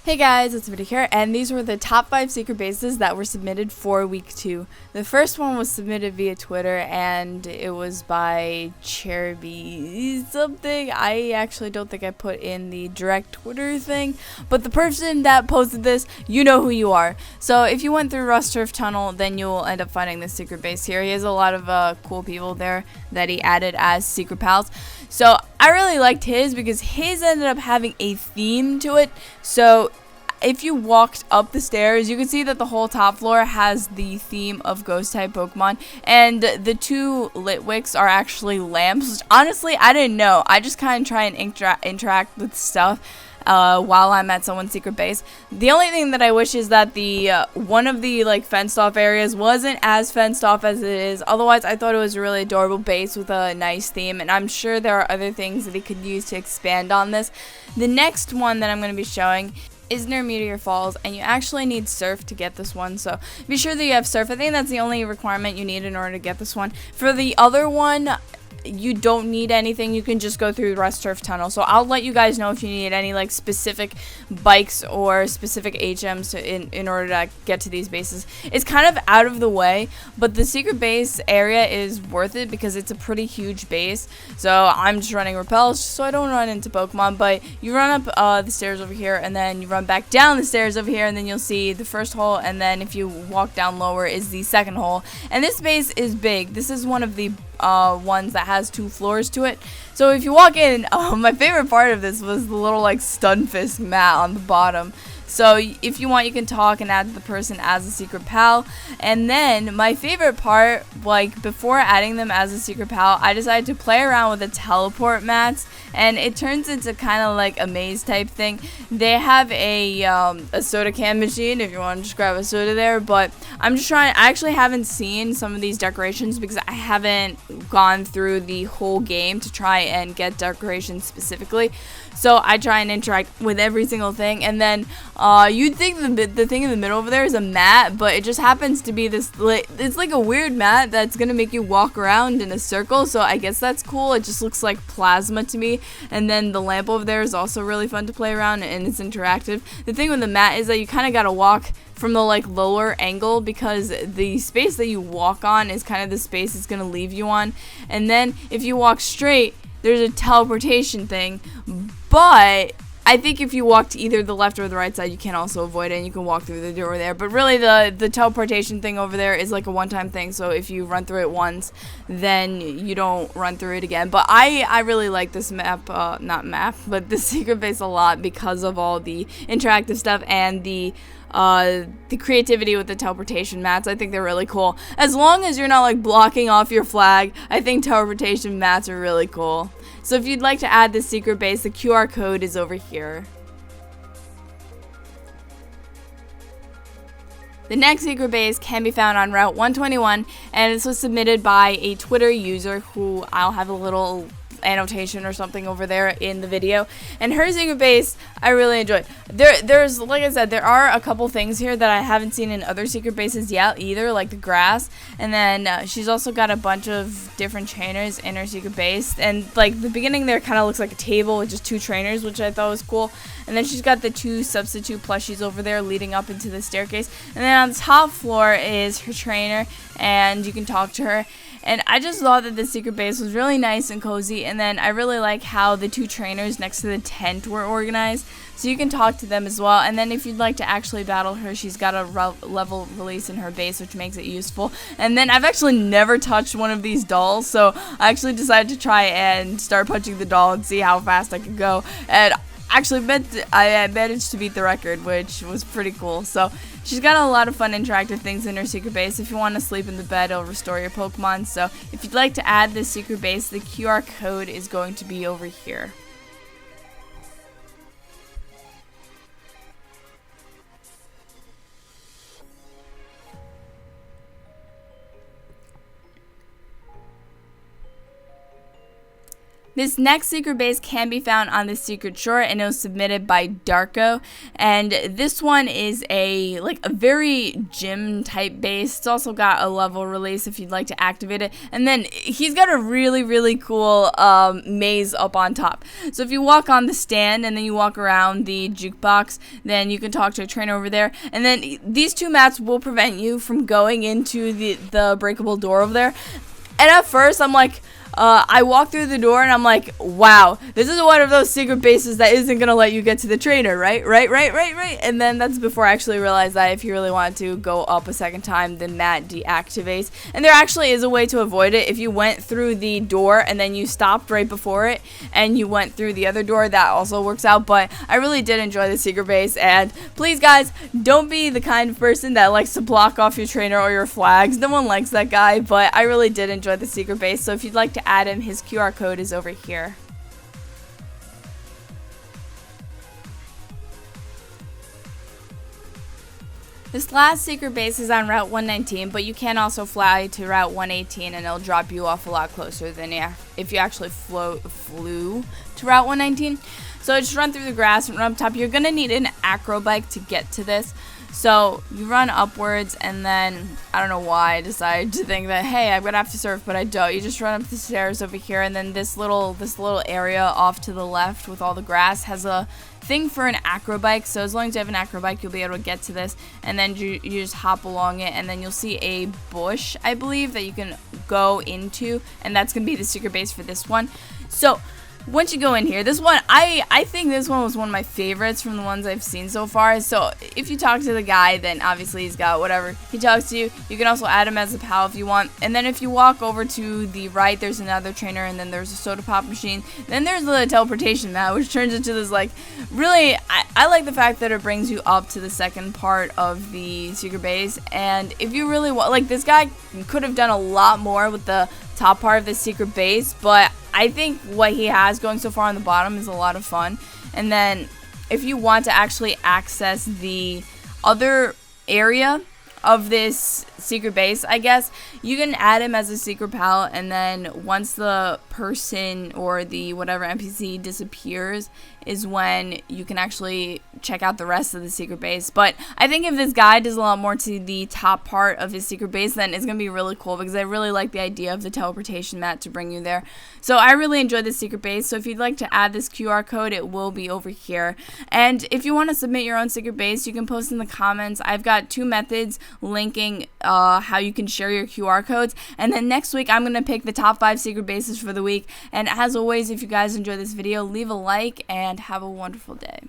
Hey guys, it's Meteor here, and these were the top 5 secret bases that were submitted for week 2. The first one was submitted via Twitter, and it was by Cherby something. I actually don't think I put in the direct Twitter thing, but the person that posted this, you know who you are. So if you went through Rust Turf Tunnel, then you'll end up finding this secret base here. He has a lot of cool people there that he added as secret pals. So I really liked his because his ended up having a theme to it. So if you walked up the stairs, you can see that the whole top floor has the theme of ghost type Pokemon, and the 2 lit wicks are actually lamps, which honestly I didn't know. I just kind of try and interact with stuff while I'm at someone's secret base. The only thing that I wish is that the one of the fenced off areas wasn't as fenced off as it is. Otherwise, I thought it was a really adorable base with a nice theme, and I'm sure there are other things that he could use to expand on this. The next one that I'm going to be showing is near Meteor Falls, and you actually need Surf to get this one, so be sure that you have Surf. I think that's the only requirement you need in order to get this one. For the other one, you don't need anything. You can just go through the Rust Turf Tunnel. So I'll let you guys know if you need any specific bikes or specific HMs in order to get to these bases. It's kind of out of the way, but the secret base area is worth it because it's a pretty huge base. So I'm just running repels so I don't run into Pokemon, but you run up the stairs over here, and then you run back down the stairs over here, and then you'll see the first hole, and then if you walk down lower is the second hole. And this base is big. This is one of the ones that has 2 floors to it. So if you walk in, my favorite part of this was the little Stunfisk mat on the bottom. So if you want, you can talk and add the person as a secret pal. And then my favorite part, before adding them as a secret pal, I decided to play around with the teleport mats, and it turns into kind of like a maze type thing. They have a soda can machine if you want to just grab a soda there, but I'm just trying. I actually haven't seen some of these decorations because I haven't gone through the whole game to try and get decorations specifically. So I try and interact with every single thing, and then you'd think the thing in the middle over there is a mat, but it just happens to be this. It's like a weird mat that's gonna make you walk around in a circle. So I guess that's cool. It just looks like plasma to me. And then the lamp over there is also really fun to play around, and it's interactive. The thing with the mat is that you kind of gotta walk from the lower angle because the space that you walk on is kind of the space it's gonna leave you on. And then if you walk straight, there's a teleportation thing, but I think if you walk to either the left or the right side, you can also avoid it, and you can walk through the door there. But really, the teleportation thing over there is like a one-time thing, so if you run through it once, then you don't run through it again. But I really like this map, not map, but the secret base a lot because of all the interactive stuff and the creativity with the teleportation mats. I think they're really cool. As long as you're not blocking off your flag, I think teleportation mats are really cool. So if you'd like to add this secret base, the QR code is over here. The next secret base can be found on Route 121, and this was submitted by a Twitter user who I'll have a little annotation or something over there in the video. And her secret base I really enjoyed. There's like I said, there are a couple things here that I haven't seen in other secret bases yet either, like the grass. And then she's also got a bunch of different trainers in her secret base, and the beginning there kind of looks like a table with just 2 trainers, which I thought was cool. And then she's got the 2 substitute plushies over there leading up into the staircase, and then on the top floor is her trainer, and you can talk to her. And I just thought that the secret base was really nice and cozy, and then I really like how the 2 trainers next to the tent were organized, so you can talk to them as well. And then if you'd like to actually battle her, she's got a level release in her base, which makes it useful. And then I've actually never touched one of these dolls, so I actually decided to try and start punching the doll and see how fast I could go. And actually I managed to beat the record, which was pretty cool. So she's got a lot of fun interactive things in her secret base. If you want to sleep in the bed, it'll restore your Pokemon. So if you'd like to add this secret base, the QR code is going to be over here. This next secret base can be found on the secret shore, and it was submitted by Darko. And this one is a very gym type base. It's also got a level release if you'd like to activate it. And then he's got a really cool maze up on top. So if you walk on the stand and then you walk around the jukebox, then you can talk to a trainer over there. And then these two mats will prevent you from going into the breakable door over there. And at first I'm like, I walk through the door and I'm like, wow, this is one of those secret bases that isn't going to let you get to the trainer, right? And then that's before I actually realized that if you really want to go up a second time, then that deactivates. And there actually is a way to avoid it. If you went through the door and then you stopped right before it and you went through the other door, that also works out. But I really did enjoy the secret base. And please, guys, don't be the kind of person that likes to block off your trainer or your flags. No one likes that guy, but I really did enjoy the secret base. So if you'd like to add him, his QR code is over here. This last secret base is on Route 119, but you can also fly to Route 118 and it'll drop you off a lot closer than if you actually flew to Route 119. So just run through the grass and run up top. You're going to need an acro bike to get to this. So you run upwards, and then I don't know why I decided to think that, hey, I'm gonna have to surf, but I don't. You just run up the stairs over here, and then this little area off to the left with all the grass has a thing for an acro bike. So as long as you have an acro bike, you'll be able to get to this, and then you just hop along it, and then you'll see a bush, I believe, that you can go into, and that's gonna be the secret base for this one. So once you go in here, this one, I think this one was one of my favorites from the ones I've seen so far. So if you talk to the guy, then obviously he's got whatever. He talks to you. You can also add him as a pal if you want. And then if you walk over to the right, there's another trainer, and then there's a soda pop machine. Then there's the teleportation mat, which turns into this, really, I like the fact that it brings you up to the second part of the secret base. And if you really want, this guy could have done a lot more with the top part of the secret base, but I think what he has going so far on the bottom is a lot of fun. And then if you want to actually access the other area of this secret base, I guess, you can add him as a secret pal, and then once the person or the whatever NPC disappears is when you can actually check out the rest of the secret base. But I think if this guy does a lot more to the top part of his secret base, then it's going to be really cool, because I really like the idea of the teleportation mat to bring you there. So I really enjoyed this secret base. So if you'd like to add this QR code, it will be over here. And if you want to submit your own secret base, you can post in the comments. I've got 2 methods linking how you can share your QR codes. And then next week, I'm going to pick the top 5 secret bases for the week. And as always, if you guys enjoy this video, leave a like and have a wonderful day.